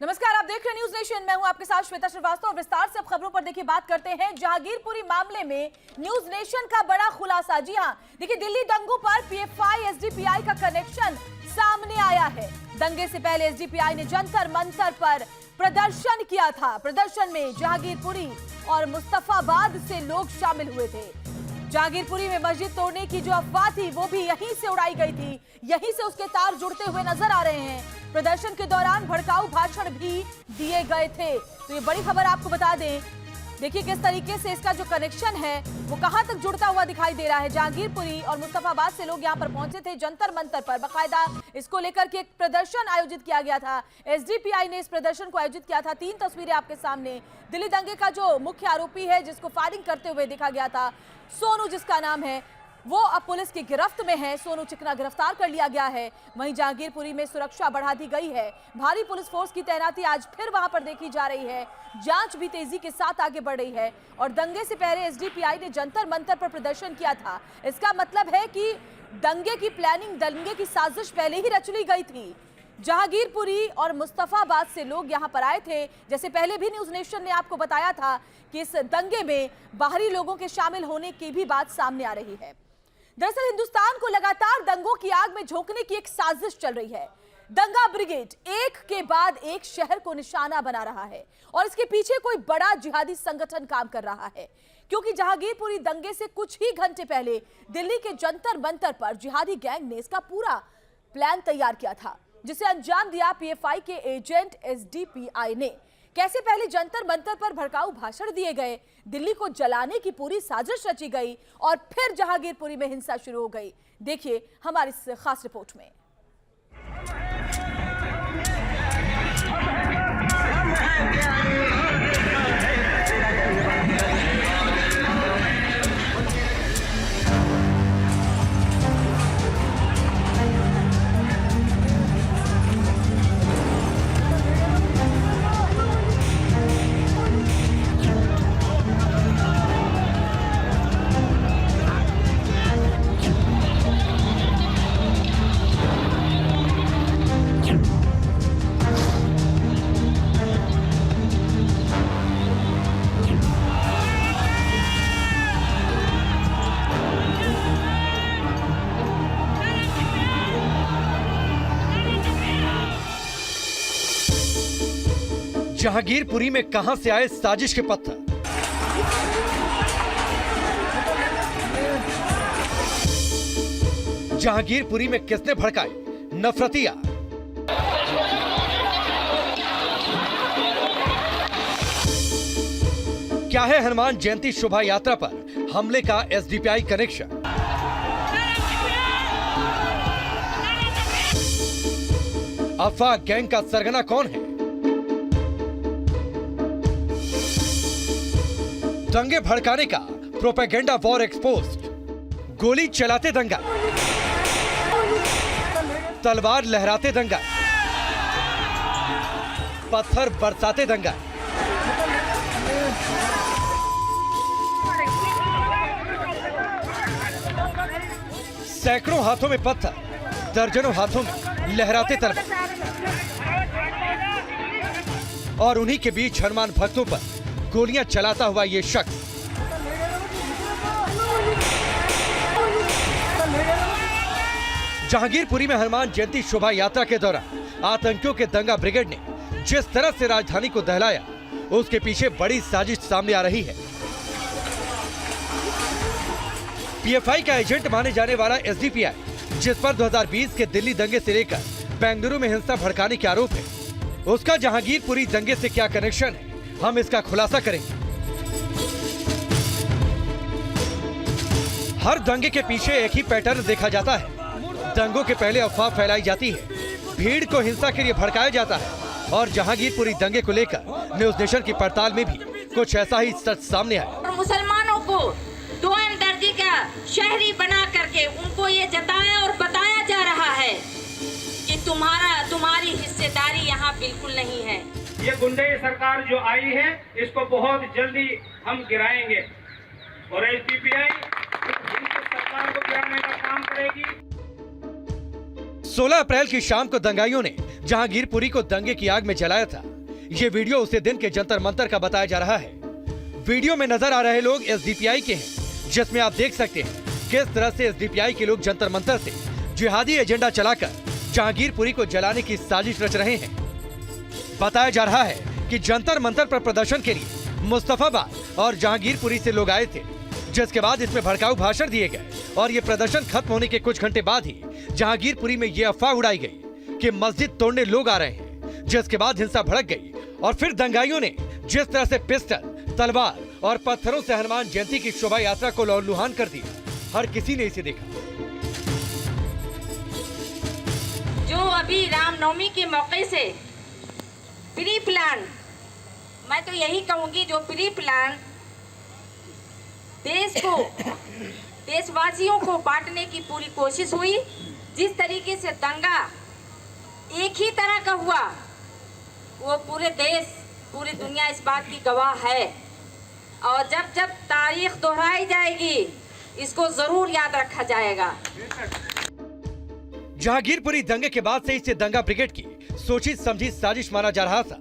नमस्कार, आप देख रहे हैं न्यूज नेशन। मैं हूं आपके साथ श्वेता श्रीवास्तव। विस्तार से अब खबरों पर देखिए बात करते हैं। जहांगीरपुरी मामले में न्यूज नेशन का बड़ा खुलासा। जी हां, देखिए दिल्ली दंगों पर पीएफआई एसडीपीआई का कनेक्शन सामने आया है। दंगे से पहले एसडीपीआई ने जंतर मंतर पर प्रदर्शन किया था। प्रदर्शन में जहांगीरपुरी और मुस्तफाबाद से लोग शामिल हुए थे। जहांगीरपुरी में मस्जिद तोड़ने की जो अफवाह थी वो भी यहीं से उड़ाई गई थी। यहीं से उसके तार जुड़ते हुए नजर आ रहे हैं। प्रदर्शन के दौरान भड़काऊ भाषण भी दिए गए थे। तो ये बड़ी खबर आपको बता दें। देखिए किस तरीके से इसका जो कनेक्शन है वो कहां तक जुड़ता हुआ दिखाई दे रहा है। जहांगीरपुरी और मुस्तफाबाद से लोग यहां पर पहुंचे थे। जंतर मंतर पर बाकायदा इसको लेकर के एक प्रदर्शन आयोजित किया गया था। एसडीपीआई ने इस प्रदर्शन को आयोजित किया था। 3 तस्वीरें आपके सामने। दिल्ली दंगे का जो मुख्य आरोपी है जिसको फायरिंग करते हुए देखा गया था, सोनू जिसका नाम है, वो अब पुलिस की गिरफ्त में है। सोनू चिकना गिरफ्तार कर लिया गया है। वहीं जहांगीरपुरी में सुरक्षा बढ़ा दी गई है। भारी पुलिस फोर्स की तैनाती आज फिर वहां पर देखी जा रही है। जांच भी तेजी के साथ आगे बढ़ रही है। और दंगे से पहले एसडीपीआई ने जंतर मंतर पर प्रदर्शन किया था। इसका मतलब है कि दंगे की प्लानिंग, दंगे की साजिश पहले ही रच ली गई थी। जहांगीरपुरी और मुस्तफाबाद से लोग यहां पर आए थे। जैसे पहले भी न्यूज नेशन ने आपको बताया था कि इस दंगे में बाहरी लोगों के शामिल होने की भी बात सामने आ रही है। दरअसल हिंदुस्तान को लगातार दंगों की आग में झोंकने की एक साजिश चल रही है। दंगा ब्रिगेड एक के बाद एक शहर को निशाना बना रहा है और इसके पीछे कोई बड़ा जिहादी संगठन काम कर रहा है। क्योंकि जहांगीरपुरी दंगे से कुछ ही घंटे पहले दिल्ली के जंतर मंतर पर जिहादी गैंग ने इसका पूरा प्लान तैयार किया था, जिसे अंजाम दिया पीएफआई के एजेंट एसडीपीआई ने। कैसे पहले जंतर मंतर पर भड़काऊ भाषण दिए गए, दिल्ली को जलाने की पूरी साजिश रची गई और फिर जहांगीरपुरी में हिंसा शुरू हो गई। देखिए हमारी इस खास रिपोर्ट में। जहांगीरपुरी में कहां से आए साजिश के पत्थर? जहांगीरपुरी में किसने भड़काई नफरतियां? क्या है हनुमान जयंती शोभा यात्रा पर हमले का एसडीपीआई कनेक्शन? अफवाह गैंग का सरगना कौन है? दंगे भड़काने का प्रोपेगेंडा वॉर एक्सपोज्ड। गोली चलाते दंगा, तलवार लहराते दंगा, पत्थर बरसाते दंगा। सैकड़ों हाथों में पत्थर, दर्जनों हाथों में लहराते तलवार और उन्हीं के बीच हनुमान भक्तों पर गोलियां चलाता हुआ ये शख्स। जहांगीरपुरी में हनुमान जयंती शोभा यात्रा के दौरान आतंकियों के दंगा ब्रिगेड ने जिस तरह से राजधानी को दहलाया, उसके पीछे बड़ी साजिश सामने आ रही है। पीएफआई का एजेंट माने जाने वाला एसडीपीआई, जिस पर 2020 के दिल्ली दंगे से लेकर बेंगलुरु में हिंसा भड़काने के आरोप है, उसका जहांगीरपुरी दंगे से क्या कनेक्शन है, हम इसका खुलासा करेंगे। हर दंगे के पीछे एक ही पैटर्न देखा जाता है। दंगों के पहले अफवाह फैलाई जाती है, भीड़ को हिंसा के लिए भड़काया जाता है और जहांगीरपुरी दंगे को लेकर न्यूज नेशन की पड़ताल में भी कुछ ऐसा ही सच सामने आया। मुसलमानों को 2 दर्जे का शहरी बना करके उनको ये जताया और बताया जा रहा है कि तुम्हारी हिस्सेदारी यहाँ बिल्कुल नहीं है। ये गुंडे सरकार जो आई है इसको बहुत जल्दी हम गिराएंगे और एसडीपीआई सरकार को गिराने का काम करेगी। 16 अप्रैल की शाम को दंगाइयों ने जहांगीरपुरी को दंगे की आग में जलाया था। ये वीडियो उसी दिन के जंतर मंतर का बताया जा रहा है। वीडियो में नजर आ रहे लोग एसडीपीआई के हैं, जिसमें आप देख सकते हैं किस तरह से एसडीपीआई के लोग जंतर मंतर से जिहादी एजेंडा चलाकर जहांगीरपुरी को जलाने की साजिश रच रहे हैं। बताया जा रहा है कि जंतर मंतर पर प्रदर्शन के लिए मुस्तफाबाद और जहांगीरपुरी से लोग आए थे, जिसके बाद इसमें भड़काऊ भाषण दिए गए और ये प्रदर्शन खत्म होने के कुछ घंटे बाद ही जहांगीरपुरी में ये अफवाह उड़ाई गई कि मस्जिद तोड़ने लोग आ रहे हैं, जिसके बाद हिंसा भड़क गई और फिर दंगाइयों ने जिस तरह से पिस्टल, तलवार और पत्थरों से हनुमान जयंती की शोभा यात्रा को लहूलुहान कर दिया, हर किसी ने इसे देखा। जो अभी रामनवमी के मौके से प्री प्लान, मैं तो यही कहूंगी, जो प्री प्लान देश को, देशवासियों को बांटने की पूरी कोशिश हुई, जिस तरीके से दंगा एक ही तरह का हुआ, वो पूरे देश, पूरी दुनिया इस बात की गवाह है। और जब जब तारीख दोहराई जाएगी, इसको जरूर याद रखा जाएगा। जहांगीरपुरी दंगे के बाद से इसे दंगा ब्रिगेड की सोची समझी साजिश माना जा रहा था।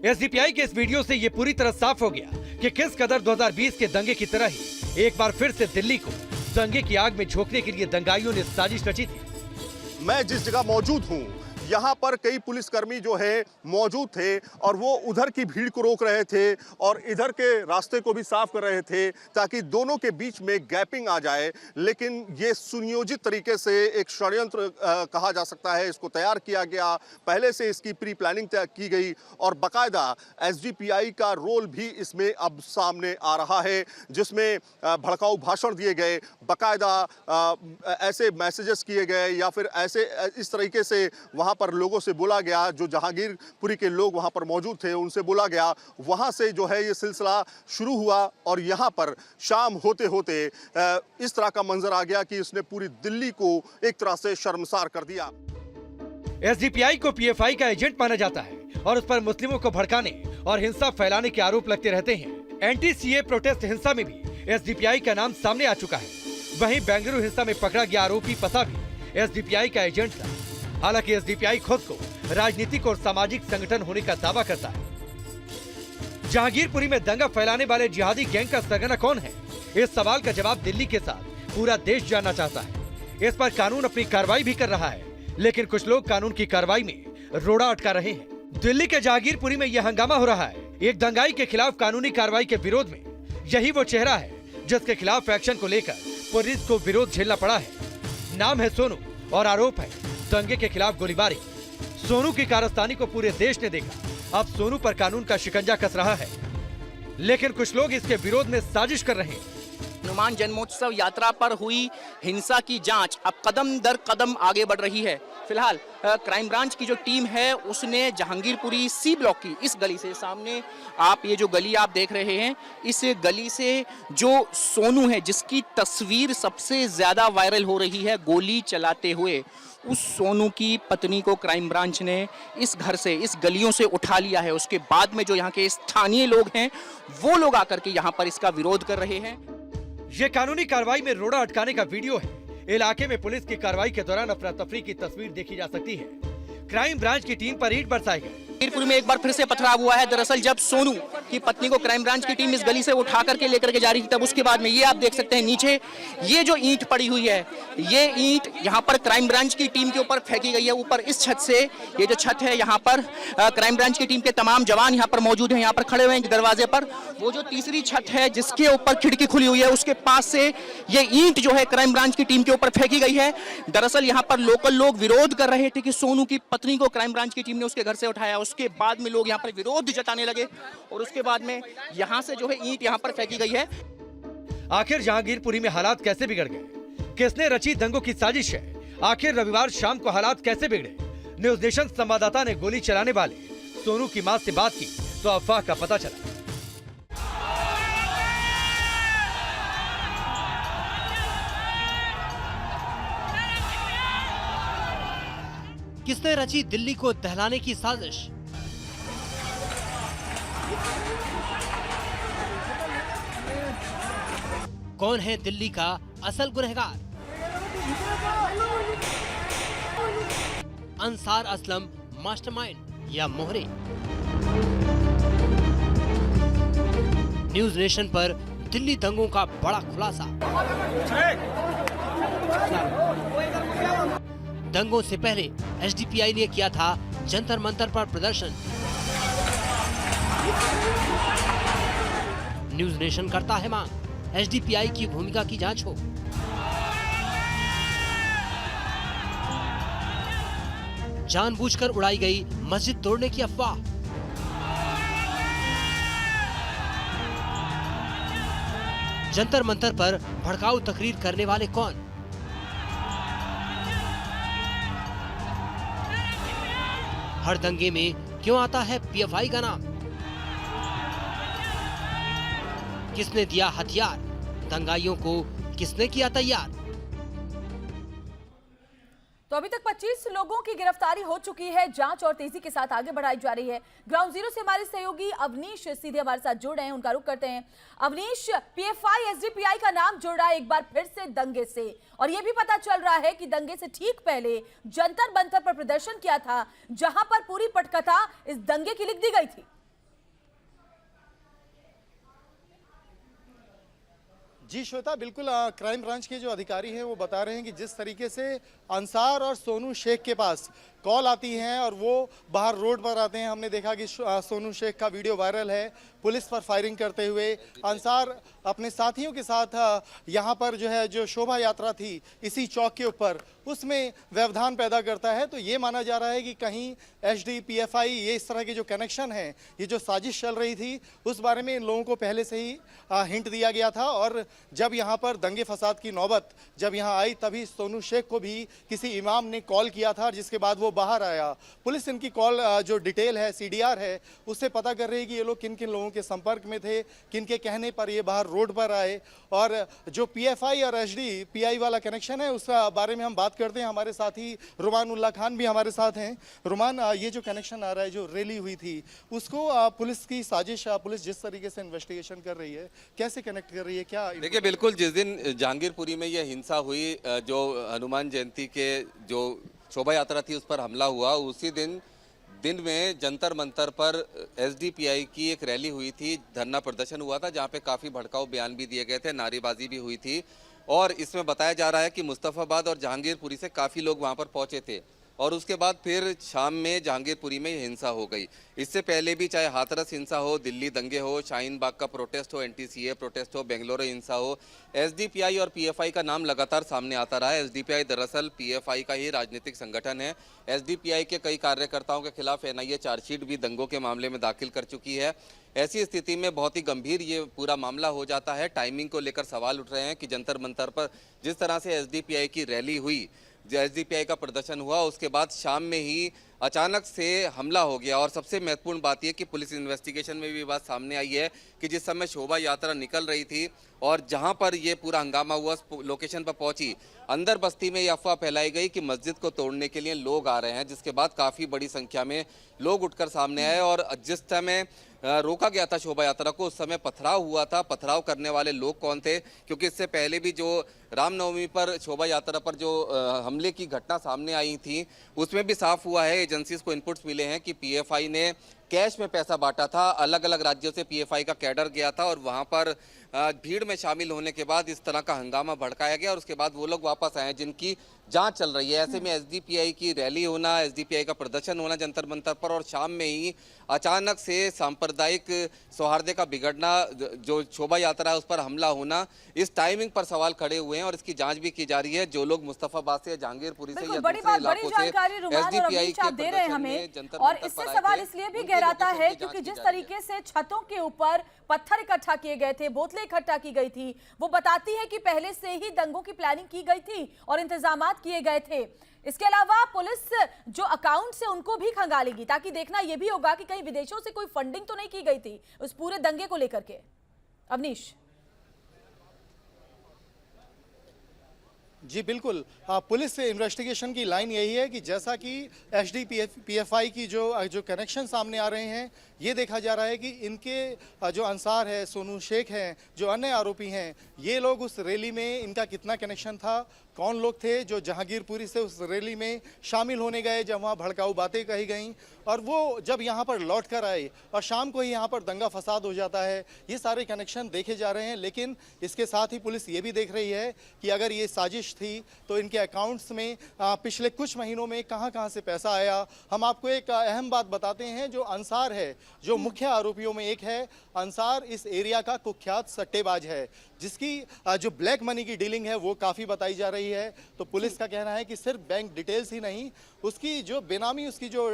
एसडीपीआई के इस वीडियो से ये पूरी तरह साफ हो गया कि किस कदर 2020 के दंगे की तरह ही एक बार फिर से दिल्ली को दंगे की आग में झोंकने के लिए दंगाइयों ने साजिश रची थी। मैं जिस जगह मौजूद हूँ, यहाँ पर कई पुलिसकर्मी जो है मौजूद थे और वो उधर की भीड़ को रोक रहे थे और इधर के रास्ते को भी साफ कर रहे थे ताकि दोनों के बीच में गैपिंग आ जाए। लेकिन ये सुनियोजित तरीके से एक षड्यंत्र कहा जा सकता है, इसको तैयार किया गया, पहले से इसकी प्री प्लानिंग की गई और बाकायदा एसडीपीआई का रोल भी इसमें अब सामने आ रहा है, जिसमें भड़काऊ भाषण दिए गए, बाकायदा ऐसे मैसेजेस किए गए या फिर ऐसे इस तरीके से वहाँ पर लोगों से बोला गया, जो जहांगीरपुरी के लोग वहाँ पर मौजूद थे उनसे बोला गया। वहाँ से जो है ये सिलसिला शुरू हुआ और यहाँ पर शाम होते होते इस तरह का मंजर आ गया कि इसने पूरी दिल्ली को एक तरह से शर्मसार कर दिया। एसडीपीआई को पीएफआई का एजेंट माना जाता है और उस पर मुस्लिमों को भड़काने और हिंसा फैलाने के आरोप लगते रहते हैं। एंटी सीए प्रोटेस्ट हिंसा में भी एसडीपीआई का नाम सामने आ चुका है। वहीं बेंगलुरु हिंसा में पकड़ा गया आरोपी पसा भी एसडीपीआई का एजेंट था। हालांकि एसडीपीआई खुद को राजनीतिक और सामाजिक संगठन होने का दावा करता है। जहांगीरपुरी में दंगा फैलाने वाले जिहादी गैंग का सरगना कौन है, इस सवाल का जवाब दिल्ली के साथ पूरा देश जानना चाहता है। इस पर कानून अपनी कार्रवाई भी कर रहा है, लेकिन कुछ लोग कानून की कार्रवाई में रोड़ा अटका रहे हैं। दिल्ली के जहांगीरपुरी में यह हंगामा हो रहा है एक दंगाई के खिलाफ कानूनी कार्रवाई के विरोध में। यही वो चेहरा है जिसके खिलाफ एक्शन को लेकर पुलिस को विरोध झेलना पड़ा है। नाम है सोनू और आरोप है दंगे के खिलाफ गोलीबारी। सोनू की कारस्तानी को पूरे देश ने देखा। अब सोनू पर कानून का शिकंजा कस रहा है, लेकिन कुछ लोग इसके विरोध में साजिश कर रहे हैं। हनुमान जन्मोत्सव यात्रा पर हुई हिंसा की जांच अब कदम दर कदम आगे बढ़ रही है। फिलहाल क्राइम ब्रांच की जो टीम है उसने जहांगीरपुरी सी ब्लॉक की इस गली से, सामने आप ये जो गली आप देख रहे हैं, इस गली से जो सोनू है जिसकी तस्वीर सबसे ज्यादा वायरल हो रही है गोली चलाते हुए, उस सोनू की पत्नी को क्राइम ब्रांच ने इस घर से, इस गलियों से उठा लिया है। उसके बाद में जो यहाँ के स्थानीय लोग हैं वो लोग आकर के यहाँ पर इसका विरोध कर रहे हैं। ये कानूनी कार्रवाई में रोड़ा अटकाने का वीडियो है। इलाके में पुलिस की कार्रवाई के दौरान अफरा तफरी की तस्वीर देखी जा सकती है। क्राइम ब्रांच की टीम पर ईंट बरसाए गए। जहांगीरपुर में एक बार फिर से पथराव हुआ है। दरअसल जब सोनू की पत्नी को क्राइम ब्रांच की टीम इस गली से उठा करके लेकर के जा रही थी, तब उसके बाद में ये आप देख सकते हैं नीचे ये जो ईंट पड़ी हुई है, ये ईंट यहाँ पर क्राइम ब्रांच की टीम के ऊपर फेंकी गई है। ऊपर इस छत से, ये जो छत है यहाँ पर क्राइम ब्रांच की टीम के तमाम जवान यहाँ पर मौजूद हैं, यहाँ पर खड़े हुए हैं दरवाजे पर। वो जो तीसरी छत है जिसके ऊपर खिड़की खुली हुई है, उसके पास से ये ईंट जो है क्राइम ब्रांच की टीम के ऊपर फेंकी गई है। दरअसल यहाँ पर लोकल लोग विरोध कर रहे थे कि सोनू की पत्नी को क्राइम ब्रांच की टीम ने उसके घर से उठाया। उसके बाद में लोग यहाँ पर विरोध जताने लगे और उसके बाद में यहाँ से जो है ईंट यहाँ पर फेंकी गई है। आखिर जहांगीरपुरी में हालात कैसे बिगड़ गए? किसने रची दंगों की साजिश है? आखिर रविवार शाम को हालात कैसे बिगड़े? न्यूज नेशन संवाददाता ने गोली चलाने वाले सोनू की मां से बात की तो अफवाह का पता चला। किसने रची दिल्ली को दहलाने की साजिश? कौन है दिल्ली का असल गुनहगार? अंसार असलम मास्टरमाइंड या मोहरे? न्यूज नेशन पर दिल्ली दंगों का बड़ा खुलासा। दंगों से पहले एसडीपीआई ने किया था जंतर मंतर पर प्रदर्शन। न्यूज नेशन करता है मांग, एसडीपीआई की भूमिका की जांच हो। जानबूझकर उड़ाई गई मस्जिद तोड़ने की अफवाह। जंतर मंतर पर भड़काऊ तकरीर करने वाले कौन? हर दंगे में क्यों आता है पीएफआई का नाम? किसने दिया हथियार? दंगाइयों को किसने किया तैयार? तो अभी तक 25 लोगों की गिरफ्तारी हो चुकी है। जांच और तेजी के साथ आगे बढ़ाई जा रही है। ग्राउंड जीरो से हमारे सहयोगी अवनीश सीधे हमारे साथ जुड़ रहे हैं, उनका रुख करते हैं। अवनीश, पीएफआई एसडीपीआई का नाम जुड़ रहा है एक बार फिर से दंगे से, और यह भी पता चल रहा है कि दंगे से ठीक पहले जंतर मंतर पर प्रदर्शन किया था, जहां पर पूरी पटकथा इस दंगे की लिख दी गई थी। जी श्वेता, बिल्कुल क्राइम ब्रांच के जो अधिकारी हैं वो बता रहे हैं कि जिस तरीके से अंसार और सोनू शेख के पास कॉल आती हैं और वो बाहर रोड पर आते हैं, हमने देखा कि सोनू शेख का वीडियो वायरल है पुलिस पर फायरिंग करते हुए। अंसार अपने साथियों के साथ यहाँ पर जो शोभा यात्रा थी इसी चौक के ऊपर, उसमें व्यवधान पैदा करता है। तो ये माना जा रहा है कि कहीं एसडीपीएफआई, ये इस तरह के जो कनेक्शन है, ये जो साजिश चल रही थी, उस बारे में इन लोगों को पहले से ही हिंट दिया गया था। और जब यहाँ पर दंगे फसाद की नौबत जब यहाँ आई, तभी सोनू शेख को भी किसी इमाम ने कॉल किया था, जिसके बाद वो बाहर आया। पुलिस इनकी कॉल जो डिटेल है, सीडीआर है, उससे पता कर रही है कि ये लोग किन किन लोगों के संपर्क में थे, किन के कहने पर ये बाहर रोड पर आए। और जो पीएफआई और एसडीपीआई वाला कनेक्शन है, उस बारे में हम बात करते हैं। हमारे साथी रुमान उल्ला खान भी हमारे साथ हैं। रुमान, ये जो कनेक्शन आ रहा है, जो रैली हुई थी, उसको पुलिस की साजिश, पुलिस जिस तरीके से इन्वेस्टिगेशन कर रही है, कैसे कनेक्ट कर रही है? क्या देखिए, बिल्कुल जिस दिन जहांगीरपुरी में यह हिंसा हुई, जो हनुमान जयंती के जो शोभा यात्रा थी उस पर हमला हुआ, उसी दिन में जंतर मंतर पर एसडीपीआई की एक रैली हुई थी, धरना प्रदर्शन हुआ था, जहां पे काफ़ी भड़काऊ बयान भी दिए गए थे, नारेबाजी भी हुई थी। और इसमें बताया जा रहा है कि मुस्तफ़ाबाद और जहांगीरपुरी से काफ़ी लोग वहां पर पहुंचे थे, और उसके बाद फिर शाम में जहांगीरपुरी में हिंसा हो गई। इससे पहले भी चाहे हाथरस हिंसा हो, दिल्ली दंगे हो, शाहीन बाग का प्रोटेस्ट हो, एंटी-सीए प्रोटेस्ट हो, बेंगलुरु हिंसा हो, एसडीपीआई और पीएफआई का नाम लगातार सामने आता रहा है। एसडीपीआई दरअसल पीएफआई का ही राजनीतिक संगठन है। एसडीपीआई के कई कार्यकर्ताओं के खिलाफ एनआईए चार्जशीट भी दंगों के मामले में दाखिल कर चुकी है। ऐसी स्थिति में बहुत ही गंभीर ये पूरा मामला हो जाता है। टाइमिंग को लेकर सवाल उठ रहे हैं कि जंतर मंतर पर जिस तरह से एसडीपीआई की रैली हुई, जो एसडीपीआई का प्रदर्शन हुआ, उसके बाद शाम में ही अचानक से हमला हो गया। और सबसे महत्वपूर्ण बात यह कि पुलिस इन्वेस्टिगेशन में भी बात सामने आई है कि जिस समय शोभा यात्रा निकल रही थी और जहां पर ये पूरा हंगामा हुआ, लोकेशन पर पहुंची, अंदर बस्ती में ये अफवाह फैलाई गई कि मस्जिद को तोड़ने के लिए लोग आ रहे हैं, जिसके बाद काफ़ी बड़ी संख्या में लोग उठकर सामने आए। और जिस समय रोका गया था शोभा यात्रा को, उस समय पथराव हुआ था। पथराव करने वाले लोग कौन थे? क्योंकि इससे पहले भी जो रामनवमी पर शोभा यात्रा पर जो हमले की घटना सामने आई थी, उसमें भी साफ हुआ है, एजेंसीज को इनपुट्स मिले हैं कि पीएफआई ने कैश में पैसा बांटा था। अलग अलग राज्यों से पीएफआई का कैडर गया था और वहां पर भीड़ में शामिल होने के बाद इस तरह का हंगामा भड़काया गया और उसके बाद वो लोग वापस आए, जिनकी जांच चल रही है। ऐसे में एसडीपीआई की रैली होना, एसडीपीआई का प्रदर्शन होना जंतर मंतर पर, और शाम में ही अचानक से सांप्रदायिक सौहार्द का बिगड़ना, जो शोभा यात्रा है उस पर हमला होना, इस टाइमिंग पर सवाल खड़े हुए हैं और इसकी जांच भी की जा रही है। जो लोग मुस्तफाबाद से, जहांगीरपुरी से या दूसरे इलाकों से एसडीपीआई के दे रहे हैं हमें, और इससे सवाल इसलिए भी गहराता है क्योंकि जिस तरीके से छतों के ऊपर पत्थर इकट्ठा किए गए थे, बोतलें इकट्ठा की गई थी, वो बताती है कि पहले से ही दंगों की प्लानिंग की गई थी और इंतजामात किए गए थे। इसके अलावा पुलिस जो अकाउंट से उनको भी खंगालेगी, ताकि देखना यह भी होगा कि कहीं विदेशों से कोई फंडिंग तो नहीं की गई थी उस पूरे दंगे को लेकर के। अवनीश जी बिल्कुल, पुलिस इन्वेस्टिगेशन की लाइन यही है कि जैसा कि एसडीपीएफआई की जो कनेक्शन सामने आ रहे हैं, ये देखा जा रहा है कि इनके जो अंसार है, सोनू शेख हैं, जो अन्य आरोपी हैं, ये लोग उस रैली में इनका कितना कनेक्शन था, कौन लोग थे जो जहांगीरपुरी से उस रैली में शामिल होने गए, जब वहाँ भड़काऊ बातें कही गईं, और वो जब यहाँ पर लौट कर आए और शाम को ही यहाँ पर दंगा फसाद हो जाता है। ये सारे कनेक्शन देखे जा रहे हैं, लेकिन इसके साथ ही पुलिस ये भी देख रही है कि अगर ये साजिश थी तो इनके अकाउंट्स में पिछले कुछ महीनों में कहाँ से पैसा आया। हम आपको एक अहम बात बताते हैं, जो अंसार है, जो मुख्य आरोपियों में एक है, अंसार इस एरिया का कुख्यात सट्टेबाज है, जिसकी जो ब्लैक मनी की डीलिंग है वो काफ़ी बताई जा रही है। तो पुलिस का कहना है कि सिर्फ बैंक डिटेल्स ही नहीं, उसकी जो बेनामी उसकी जो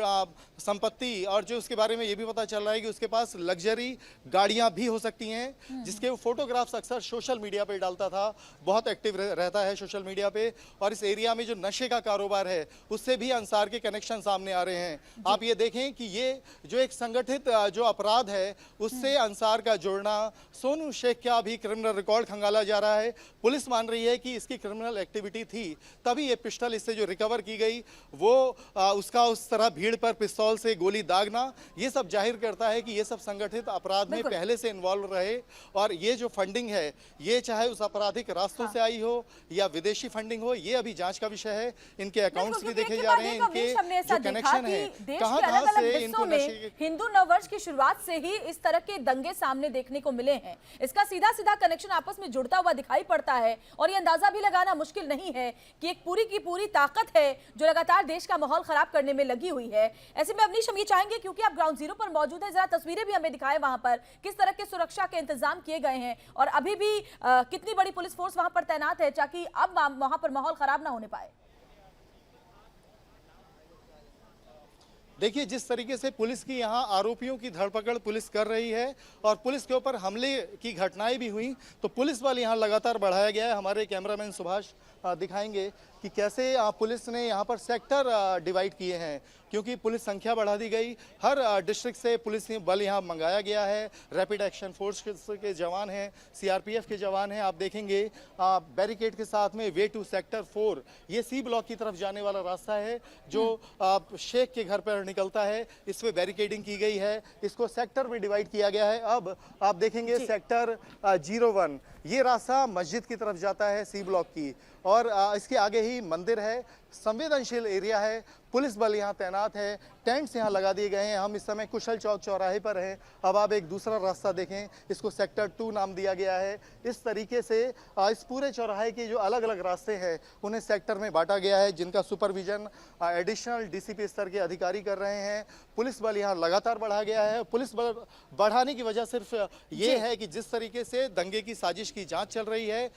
संपत्ति, और जो उसके बारे में ये भी पता चल रहा है कि उसके पास लग्जरी गाड़ियां भी हो सकती हैं, जिसके वो फोटोग्राफ्स अक्सर सोशल मीडिया पे डालता था, बहुत एक्टिव रहता है सोशल मीडिया पे। और इस एरिया में जो नशे का कारोबार है उससे भी अंसार के कनेक्शन सामने आ रहे हैं। आप ये देखें कि ये जो एक संगठित जो अपराध है उससे अंसार का जोड़ना, सोनू शेख का भी क्रिमिनल रिकॉर्ड खंगाला जा रहा है। पुलिस मान रही है कि इसकी क्रिमिनल एक्टिविटी थी, तभी ये पिस्टल इससे जो रिकवर की गई वो उसका उस तरह भीड़ पर पिस्तौल से गोली दागना, ये सब जाहिर करता है कि ये सब संगठित अपराध में पहले से इन्वॉल्व रहे। और ये जो फंडिंग है, ये चाहे उस आपराधिक रास्तों से आई हो या विदेशी फंडिंग हो, ये अभी जांच का विषय है। इनके अकाउंट्स भी देखे जा रहे हैं, इनके जो कनेक्शन है, कहां से इनको नशे। हिंदू नववर्ष की शुरुआत से ही इस तरह के दंगे सामने देखने को मिले हैं। इसका सीधा सीधा कनेक्शन आपस में जुड़ता हुआ दिखाई पड़ता है, और ये अंदाजा भी लगाना मुश्किल नहीं है कि एक पूरी की पूरी ताकत है जो लगातार देश का माहौल खराब करने में लगी हुई है। ऐसे में अवनीश, हम ये चाहेंगे, क्योंकि आप ग्राउंड जीरो पर मौजूद हैं, जरा तस्वीरें भी हमें दिखाएं वहां पर किस तरह के सुरक्षा के इंतजाम किए गए हैं, और अभी भी कितनी बड़ी पुलिस फोर्स वहां पर तैनात है ताकि अब वहां पर माहौल खराब ना होने पाए। देखिए, जिस तरीके से पुलिस की यहाँ आरोपियों की धरपकड़ पुलिस कर रही है और पुलिस के ऊपर हमले की घटनाएं भी हुई, तो पुलिस बल यहाँ लगातार बढ़ाया गया है। हमारे कैमरामैन सुभाष दिखाएंगे कि कैसे पुलिस ने यहाँ पर सेक्टर डिवाइड किए हैं, क्योंकि पुलिस संख्या बढ़ा दी गई। हर डिस्ट्रिक्ट से पुलिस बल यहाँ मंगाया गया है। रैपिड एक्शन फोर्स के जवान हैं, सीआरपीएफ के जवान हैं। आप देखेंगे बैरिकेड के साथ में वे टू सेक्टर 4, ये सी ब्लॉक की तरफ जाने वाला रास्ता है जो शेख के घर पर निकलता है। इस पे बैरिकेडिंग की गई है, इसको सेक्टर में डिवाइड किया गया है। अब आप देखेंगे सेक्टर 01, ये रास्ता मस्जिद की तरफ जाता है सी ब्लॉक की, और इसके आगे ही मंदिर है। संवेदनशील एरिया है, पुलिस बल यहाँ तैनात है, टेंट्स यहाँ लगा दिए गए हैं। हम इस समय कुशल चौक चौराहे पर हैं। अब आप एक दूसरा रास्ता देखें, इसको सेक्टर 2 नाम दिया गया है। इस तरीके से इस पूरे चौराहे के जो अलग अलग रास्ते हैं उन्हें सेक्टर में बांटा गया है, जिनका सुपरविजन एडिशनल डीसीपी स्तर के अधिकारी कर रहे हैं। पुलिस बल यहाँ लगातार बढ़ा गया है। पुलिस बल बढ़ाने की वजह सिर्फ ये है कि जिस तरीके से दंगे की साजिश की जाँच चल रही है